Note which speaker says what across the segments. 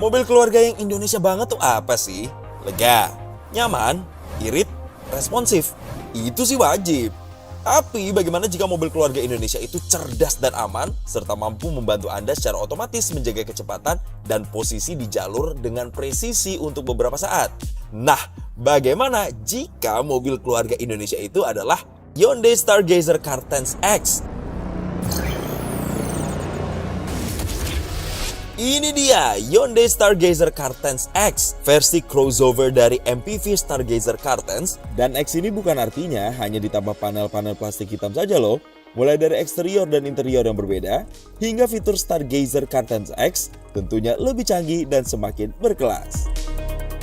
Speaker 1: Mobil keluarga yang Indonesia banget tuh apa sih? Lega, nyaman, irit, responsif. Itu sih wajib. Tapi bagaimana jika mobil keluarga Indonesia itu cerdas dan aman, serta mampu membantu Anda secara otomatis menjaga kecepatan dan posisi di jalur dengan presisi untuk beberapa saat? Nah, bagaimana jika mobil keluarga Indonesia itu adalah Hyundai Stargazer Car10 X? Ini dia Hyundai Stargazer Car10 X, versi crossover dari MPV Stargazer Car10. Dan X ini bukan artinya hanya ditambah panel-panel plastik hitam saja loh. Mulai dari eksterior dan interior yang berbeda, hingga fitur Stargazer Car10 X tentunya lebih canggih dan semakin berkelas.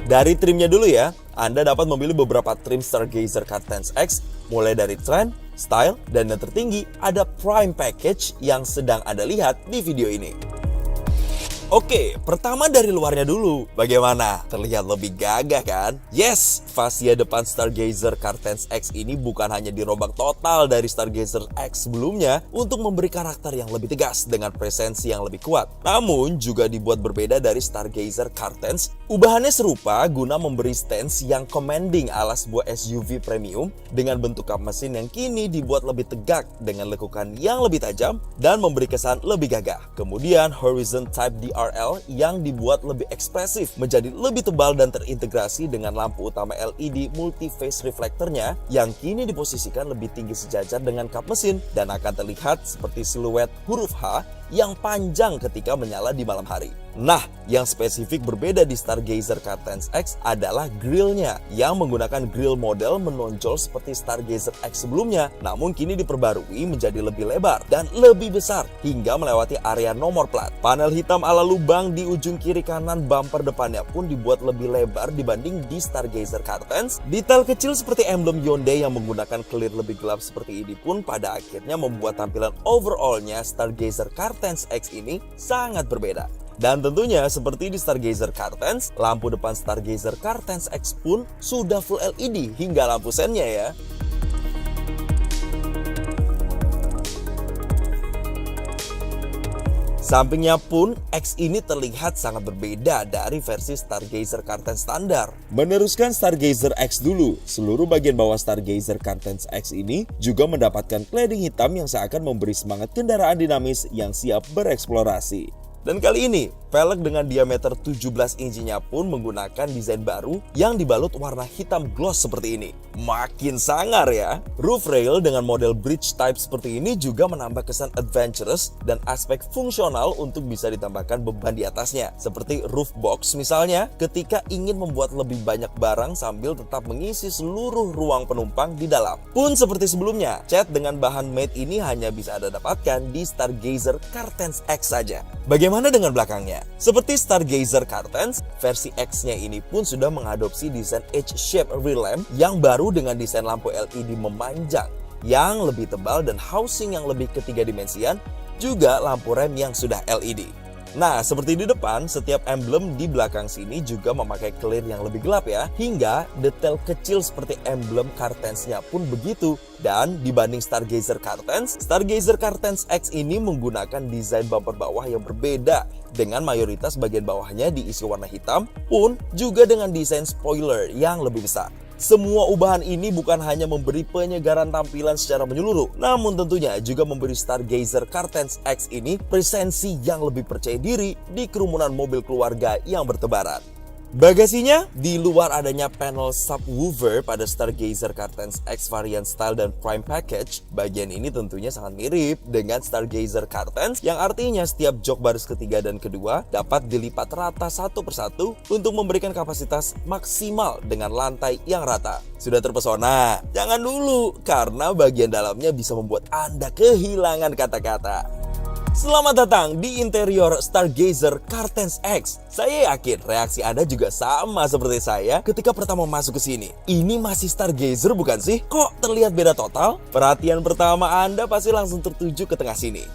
Speaker 1: Dari trimnya dulu ya, Anda dapat memilih beberapa trim Stargazer Car10 X, mulai dari trend, style, dan yang tertinggi ada Prime Package yang sedang Anda lihat di video ini. Oke, pertama dari luarnya dulu. Bagaimana? Terlihat lebih gagah kan? Yes, fascia depan Stargazer Car10 X ini bukan hanya dirombak total dari Stargazer X sebelumnya untuk memberi karakter yang lebih tegas dengan presensi yang lebih kuat. Namun juga dibuat berbeda dari Stargazer Car10. Ubahannya serupa guna memberi stance yang commanding ala sebuah SUV premium dengan bentuk kap mesin yang kini dibuat lebih tegak dengan lekukan yang lebih tajam dan memberi kesan lebih gagah. Kemudian Horizon Type DRL yang dibuat lebih ekspresif menjadi lebih tebal dan terintegrasi dengan lampu utama LED multi-phase reflektornya yang kini diposisikan lebih tinggi sejajar dengan kap mesin dan akan terlihat seperti siluet huruf H yang panjang ketika menyala di malam hari. Nah, yang spesifik berbeda di Stargazer Car10 X adalah grillnya yang menggunakan grill model menonjol seperti Stargazer X sebelumnya, namun kini diperbarui menjadi lebih lebar dan lebih besar hingga melewati area nomor plat. Panel hitam ala lubang di ujung kiri kanan bumper depannya pun dibuat lebih lebar dibanding di Stargazer Car10. Detail kecil seperti emblem Hyundai yang menggunakan clear lebih gelap seperti ini pun pada akhirnya membuat tampilan overallnya Stargazer Car10 X ini sangat berbeda. Dan tentunya seperti di Stargazer Car10, lampu depan Stargazer Car10 X pun sudah full LED hingga lampu sennya ya. Sampingnya pun, X ini terlihat sangat berbeda dari versi Stargazer Car10 standar. Meneruskan Stargazer X dulu, seluruh bagian bawah Stargazer Car10 X ini juga mendapatkan cladding hitam yang seakan memberi semangat kendaraan dinamis yang siap bereksplorasi. Dan kali ini, velg dengan diameter 17 inchinya pun menggunakan desain baru yang dibalut warna hitam gloss seperti ini. Makin sangar ya. Roof rail dengan model bridge type seperti ini juga menambah kesan adventurous dan aspek fungsional untuk bisa ditambahkan beban di atasnya. Seperti roof box misalnya, ketika ingin membuat lebih banyak barang sambil tetap mengisi seluruh ruang penumpang di dalam. Pun seperti sebelumnya, cat dengan bahan matte ini hanya bisa Anda dapatkan di Stargazer Car10 X saja. Bagaimana dengan belakangnya? Seperti Stargazer Car10, versi X-nya ini pun sudah mengadopsi desain H-shape rear lamp yang baru dengan desain lampu LED memanjang yang lebih tebal dan housing yang lebih ketiga dimensian, juga lampu rem yang sudah LED. Nah, seperti di depan, setiap emblem di belakang sini juga memakai clear yang lebih gelap ya. Hingga detail kecil seperti emblem Car10-nya pun begitu. Dan dibanding Stargazer Car10, Stargazer Car10 X ini menggunakan desain bumper bawah yang berbeda. Dengan mayoritas bagian bawahnya diisi warna hitam, pun juga dengan desain spoiler yang lebih besar. Semua ubahan ini bukan hanya memberi penyegaran tampilan secara menyeluruh, namun tentunya juga memberi Stargazer Car10 X ini presensi yang lebih percaya diri di kerumunan mobil keluarga yang bertebaran. Bagasinya, di luar adanya panel subwoofer pada Stargazer Car10 X varian Style dan Prime Package, bagian ini tentunya sangat mirip dengan Stargazer Car10 yang artinya setiap jok baris ketiga dan kedua dapat dilipat rata satu persatu untuk memberikan kapasitas maksimal dengan lantai yang rata. Sudah terpesona? Jangan dulu, karena bagian dalamnya bisa membuat Anda kehilangan kata-kata. Selamat datang di interior Stargazer Car10 X. Saya yakin reaksi Anda juga sama seperti saya ketika pertama masuk ke sini. Ini masih Stargazer bukan sih? Kok terlihat beda total? Perhatian pertama Anda pasti langsung tertuju ke tengah sini.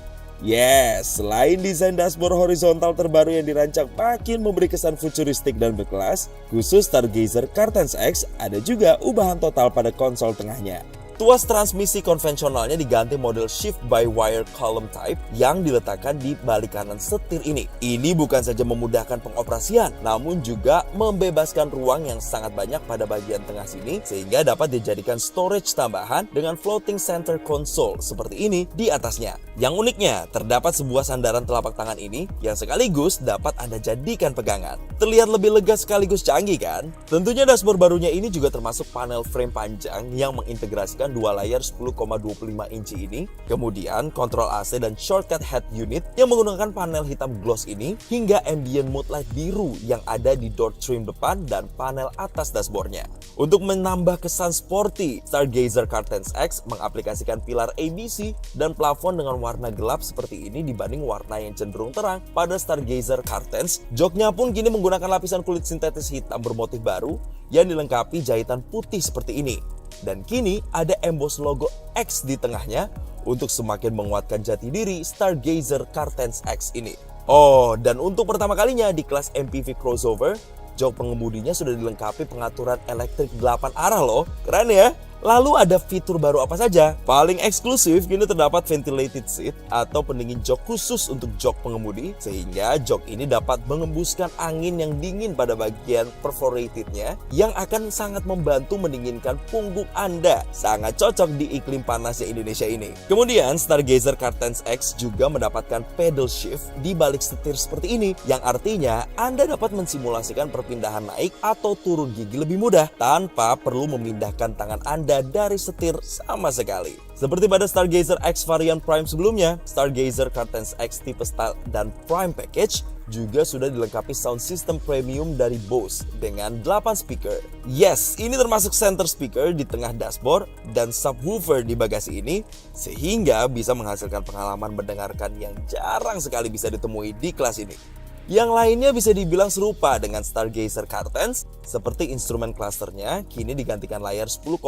Speaker 1: Yes, selain desain dashboard horizontal terbaru yang dirancang makin memberi kesan futuristik dan berkelas, khusus Stargazer Car10 X ada juga ubahan total pada konsol tengahnya. Tuas transmisi konvensionalnya diganti model shift-by-wire column type yang diletakkan di balik kanan setir ini. Ini bukan saja memudahkan pengoperasian, namun juga membebaskan ruang yang sangat banyak pada bagian tengah sini sehingga dapat dijadikan storage tambahan dengan floating center console seperti ini di atasnya. Yang uniknya, terdapat sebuah sandaran telapak tangan ini yang sekaligus dapat Anda jadikan pegangan. Terlihat lebih lega sekaligus canggih kan? Tentunya dashboard barunya ini juga termasuk panel frame panjang yang mengintegrasikan dua layar 10,25 inci ini, kemudian kontrol AC dan shortcut head unit yang menggunakan panel hitam gloss ini, hingga ambient mood light biru yang ada di door trim depan dan panel atas dashboardnya. Untuk menambah kesan sporty, Stargazer Cartens X mengaplikasikan pilar ABC dan plafon dengan warna gelap seperti ini dibanding warna yang cenderung terang pada Stargazer Cartens. Joknya pun kini menggunakan lapisan kulit sintetis hitam bermotif baru yang dilengkapi jahitan putih seperti ini. Dan kini ada emboss logo X di tengahnya untuk semakin menguatkan jati diri Stargazer Cartens X ini. Oh, dan untuk pertama kalinya di kelas MPV crossover, jok pengemudinya sudah dilengkapi pengaturan elektrik 8 arah loh. Keren ya? Lalu ada fitur baru apa saja? Paling eksklusif kini terdapat ventilated seat atau pendingin jok khusus untuk jok pengemudi, sehingga jok ini dapat mengembuskan angin yang dingin pada bagian perforatednya yang akan sangat membantu mendinginkan punggung Anda. Sangat cocok di iklim panasnya Indonesia ini. Kemudian Stargazer Cartens X juga mendapatkan pedal shift di balik setir seperti ini, yang artinya Anda dapat mensimulasikan perpindahan naik atau turun gigi lebih mudah tanpa perlu memindahkan tangan Anda dari setir sama sekali. Seperti pada Stargazer X varian Prime sebelumnya, Stargazer Cartens X tipe Style dan Prime Package juga sudah dilengkapi sound system premium dari Bose dengan 8 speaker. Yes, ini termasuk center speaker di tengah dashboard dan subwoofer di bagasi ini, sehingga bisa menghasilkan pengalaman mendengarkan yang jarang sekali bisa ditemui di kelas ini. Yang lainnya bisa dibilang serupa dengan Stargazer Cartens, seperti instrumen clusternya kini digantikan layar 10,25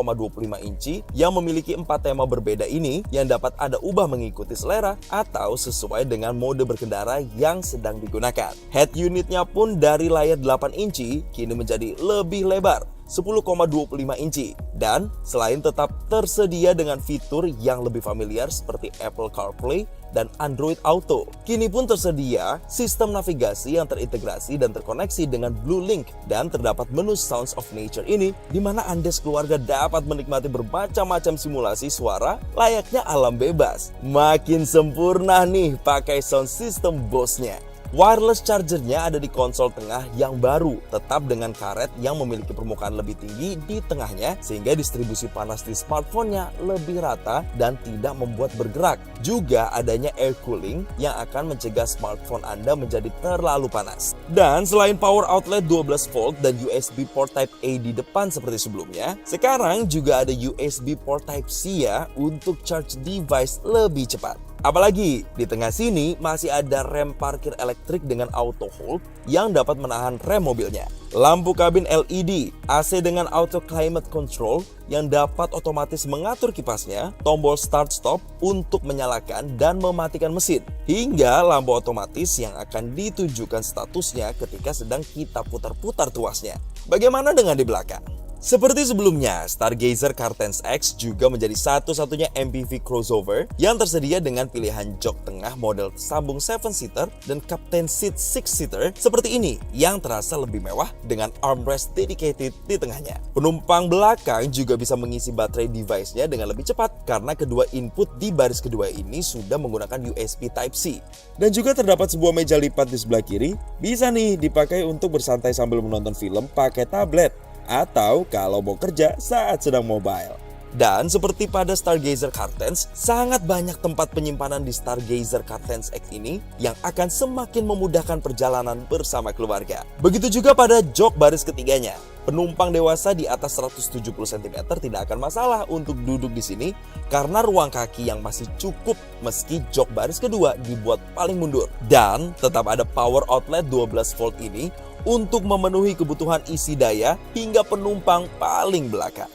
Speaker 1: inci yang memiliki 4 tema berbeda ini yang dapat Anda ubah mengikuti selera atau sesuai dengan mode berkendara yang sedang digunakan. Head unitnya pun dari layar 8 inci kini menjadi lebih lebar, 10,25 inci. Dan selain tetap tersedia dengan fitur yang lebih familiar seperti Apple CarPlay dan Android Auto, kini pun tersedia sistem navigasi yang terintegrasi dan terkoneksi dengan Blue Link, dan terdapat menu Sounds of Nature ini di mana Anda sekeluarga dapat menikmati bermacam-macam simulasi suara layaknya alam bebas. Makin sempurna nih pakai sound system Bose-nya. Wireless chargernya ada di konsol tengah yang baru, tetap dengan karet yang memiliki permukaan lebih tinggi di tengahnya sehingga distribusi panas di smartphone-nya lebih rata dan tidak membuat bergerak. Juga adanya air cooling yang akan mencegah smartphone Anda menjadi terlalu panas. Dan selain power outlet 12 volt dan USB port Type A di depan seperti sebelumnya, sekarang juga ada USB port Type C ya untuk charge device lebih cepat. Apalagi di tengah sini masih ada rem parkir elektrik dengan auto hold yang dapat menahan rem mobilnya. Lampu kabin LED, AC dengan auto climate control yang dapat otomatis mengatur kipasnya, tombol start stop untuk menyalakan dan mematikan mesin, hingga lampu otomatis yang akan ditunjukkan statusnya ketika sedang kita putar-putar tuasnya. Bagaimana dengan di belakang? Seperti sebelumnya, Stargazer Cartens X juga menjadi satu-satunya MPV crossover yang tersedia dengan pilihan jok tengah model sambung 7-seater dan captain seat 6-seater seperti ini yang terasa lebih mewah dengan armrest dedicated di tengahnya. Penumpang belakang juga bisa mengisi baterai device-nya dengan lebih cepat karena kedua input di baris kedua ini sudah menggunakan USB Type-C. Dan juga terdapat sebuah meja lipat di sebelah kiri, bisa nih dipakai untuk bersantai sambil menonton film pakai tablet, atau kalau mau kerja saat sedang mobile. Dan seperti pada Stargazer Cartens, sangat banyak tempat penyimpanan di Stargazer Cartens X ini yang akan semakin memudahkan perjalanan bersama keluarga. Begitu juga pada jok baris ketiganya. Penumpang dewasa di atas 170 cm tidak akan masalah untuk duduk di sini karena ruang kaki yang masih cukup meski jok baris kedua dibuat paling mundur. Dan tetap ada power outlet 12 volt ini untuk memenuhi kebutuhan isi daya hingga penumpang paling belakang.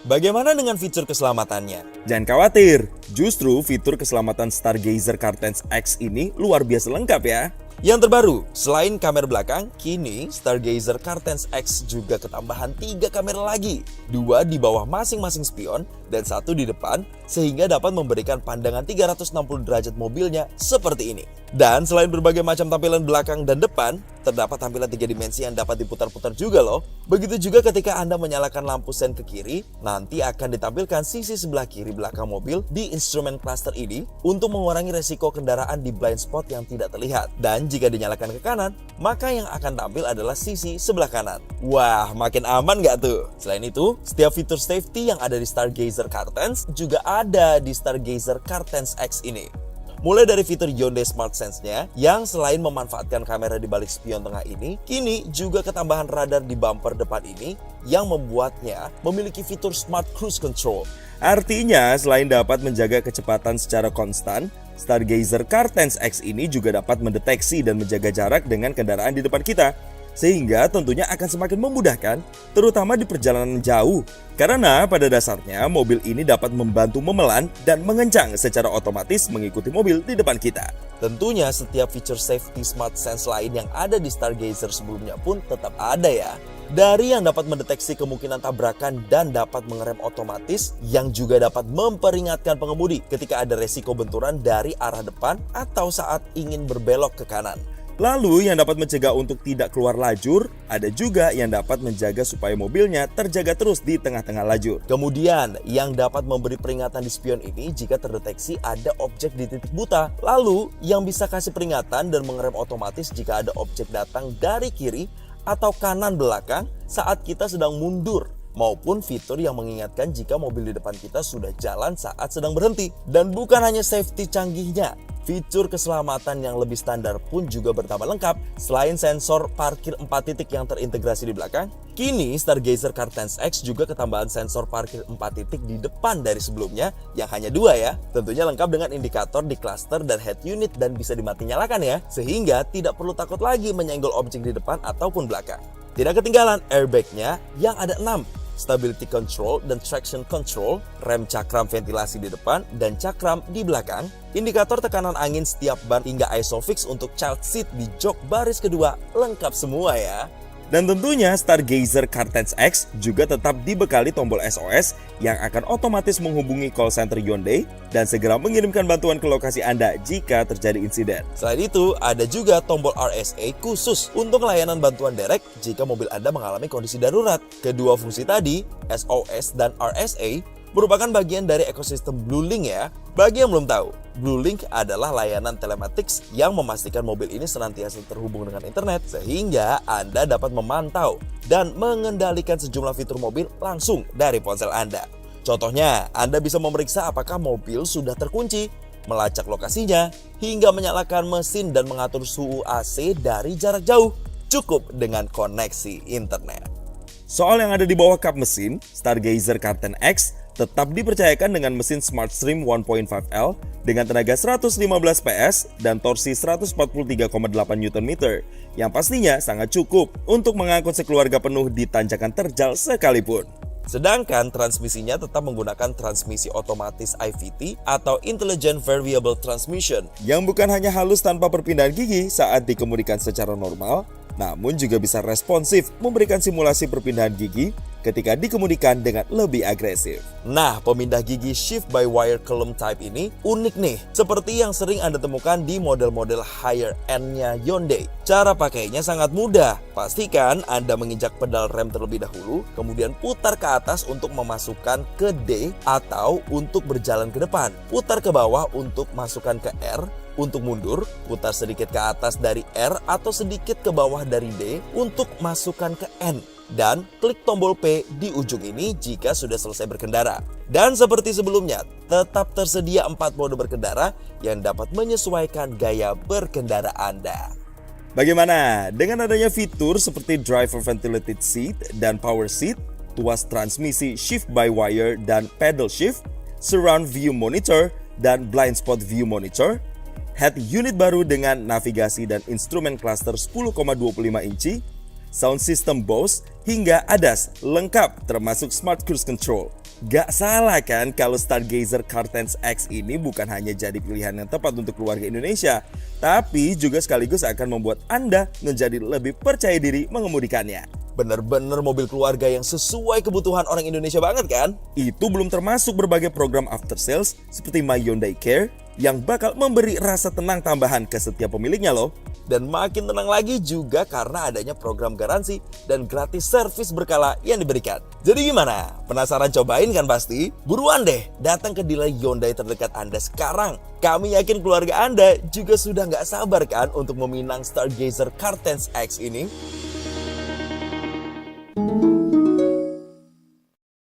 Speaker 1: Bagaimana dengan fitur keselamatannya? Jangan khawatir, justru fitur keselamatan Stargazer Cartens X ini luar biasa lengkap ya. Yang terbaru, selain kamera belakang, kini Stargazer Car10 X juga ketambahan 3 kamera lagi. 2 di bawah masing-masing spion dan 1 di depan, sehingga dapat memberikan pandangan 360 derajat mobilnya seperti ini. Dan selain berbagai macam tampilan belakang dan depan, terdapat tampilan 3 dimensi yang dapat diputar-putar juga loh. Begitu juga ketika Anda menyalakan lampu sen ke kiri, nanti akan ditampilkan sisi sebelah kiri belakang mobil di instrumen cluster ini untuk mengurangi resiko kendaraan di blind spot yang tidak terlihat. Dan jika dinyalakan ke kanan, maka yang akan tampil adalah sisi sebelah kanan. Wah, makin aman nggak tuh? Selain itu, setiap fitur safety yang ada di Stargazer Car10 juga ada di Stargazer Car10 X ini. Mulai dari fitur Hyundai Smart Sense-nya yang selain memanfaatkan kamera di balik spion tengah ini, kini juga ketambahan radar di bumper depan ini yang membuatnya memiliki fitur Smart Cruise Control. Artinya, selain dapat menjaga kecepatan secara konstan, Stargazer Car10 X ini juga dapat mendeteksi dan menjaga jarak dengan kendaraan di depan kita. Sehingga tentunya akan semakin memudahkan, terutama di perjalanan jauh. Karena pada dasarnya mobil ini dapat membantu memelan dan mengencang secara otomatis mengikuti mobil di depan kita. Tentunya setiap fitur safety Smart Sense lain yang ada di Stargazer sebelumnya pun tetap ada ya. Dari yang dapat mendeteksi kemungkinan tabrakan dan dapat mengerem otomatis, yang juga dapat memperingatkan pengemudi ketika ada resiko benturan dari arah depan atau saat ingin berbelok ke kanan. Lalu yang dapat mencegah untuk tidak keluar lajur, ada juga yang dapat menjaga supaya mobilnya terjaga terus di tengah-tengah lajur. Kemudian yang dapat memberi peringatan di spion ini jika terdeteksi ada objek di titik buta. Lalu yang bisa kasih peringatan dan mengerem otomatis jika ada objek datang dari kiri atau kanan belakang saat kita sedang mundur. Maupun fitur yang mengingatkan jika mobil di depan kita sudah jalan saat sedang berhenti. Dan bukan hanya safety canggihnya, fitur keselamatan yang lebih standar pun juga bertambah lengkap. Selain sensor parkir 4 titik yang terintegrasi di belakang, kini Stargazer Car10 X juga ketambahan sensor parkir 4 titik di depan dari sebelumnya yang hanya 2 ya. Tentunya lengkap dengan indikator di cluster dan head unit dan bisa dimati nyalakan ya. Sehingga tidak perlu takut lagi menyenggol objek di depan ataupun belakang. Tidak ketinggalan airbag-nya yang ada 6. Stability control dan traction control, rem cakram ventilasi di depan dan cakram di belakang, indikator tekanan angin setiap ban hingga ISOFIX untuk child seat di jok baris kedua, lengkap semua ya. Dan tentunya Stargazer Car10 X juga tetap dibekali tombol SOS yang akan otomatis menghubungi call center Hyundai dan segera mengirimkan bantuan ke lokasi Anda jika terjadi insiden. Selain itu, ada juga tombol RSA khusus untuk layanan bantuan derek jika mobil Anda mengalami kondisi darurat. Kedua fungsi tadi, SOS dan RSA, merupakan bagian dari ekosistem BlueLink ya. Bagi yang belum tahu, BlueLink adalah layanan telematics yang memastikan mobil ini senantiasa terhubung dengan internet sehingga Anda dapat memantau dan mengendalikan sejumlah fitur mobil langsung dari ponsel Anda. Contohnya, Anda bisa memeriksa apakah mobil sudah terkunci, melacak lokasinya, hingga menyalakan mesin dan mengatur suhu AC dari jarak jauh, cukup dengan koneksi internet. Soal yang ada di bawah kap mesin, Stargazer Car10 X tetap dipercayakan dengan mesin SmartStream 1.5L dengan tenaga 115 PS dan torsi 143,8 Nm yang pastinya sangat cukup untuk mengangkut sekeluarga penuh di tanjakan terjal sekalipun. Sedangkan transmisinya tetap menggunakan transmisi otomatis IVT atau Intelligent Variable Transmission yang bukan hanya halus tanpa perpindahan gigi saat dikemudikan secara normal, namun juga bisa responsif memberikan simulasi perpindahan gigi ketika dikemudikan dengan lebih agresif. Nah, pemindah gigi shift by wire column type ini unik nih, seperti yang sering Anda temukan di model-model higher end-nya Hyundai. Cara pakainya sangat mudah. Pastikan Anda menginjak pedal rem terlebih dahulu, kemudian putar ke atas untuk memasukkan ke D atau untuk berjalan ke depan. Putar ke bawah untuk masukkan ke R. Untuk mundur, putar sedikit ke atas dari R atau sedikit ke bawah dari D untuk masukkan ke N. Dan klik tombol P di ujung ini jika sudah selesai berkendara. Dan seperti sebelumnya, tetap tersedia 4 mode berkendara yang dapat menyesuaikan gaya berkendara Anda. Bagaimana dengan adanya fitur seperti driver ventilated seat dan power seat, tuas transmisi shift by wire dan pedal shift, surround view monitor dan blind spot view monitor, head unit baru dengan navigasi dan instrumen cluster 10,25 inci, sound system Bose, hingga ADAS lengkap termasuk Smart Cruise Control. Gak salah kan kalau Stargazer Car10 X ini bukan hanya jadi pilihan yang tepat untuk keluarga Indonesia, tapi juga sekaligus akan membuat Anda menjadi lebih percaya diri mengemudikannya. Bener-bener mobil keluarga yang sesuai kebutuhan orang Indonesia banget kan? Itu belum termasuk berbagai program after sales seperti My Hyundai Care yang bakal memberi rasa tenang tambahan ke setiap pemiliknya loh. Dan makin tenang lagi juga karena adanya program garansi dan gratis servis berkala yang diberikan. Jadi gimana? Penasaran cobain kan pasti? Buruan deh datang ke dealer Hyundai terdekat Anda sekarang. Kami yakin keluarga Anda juga sudah nggak sabar kan untuk meminang Stargazer Car10 X ini?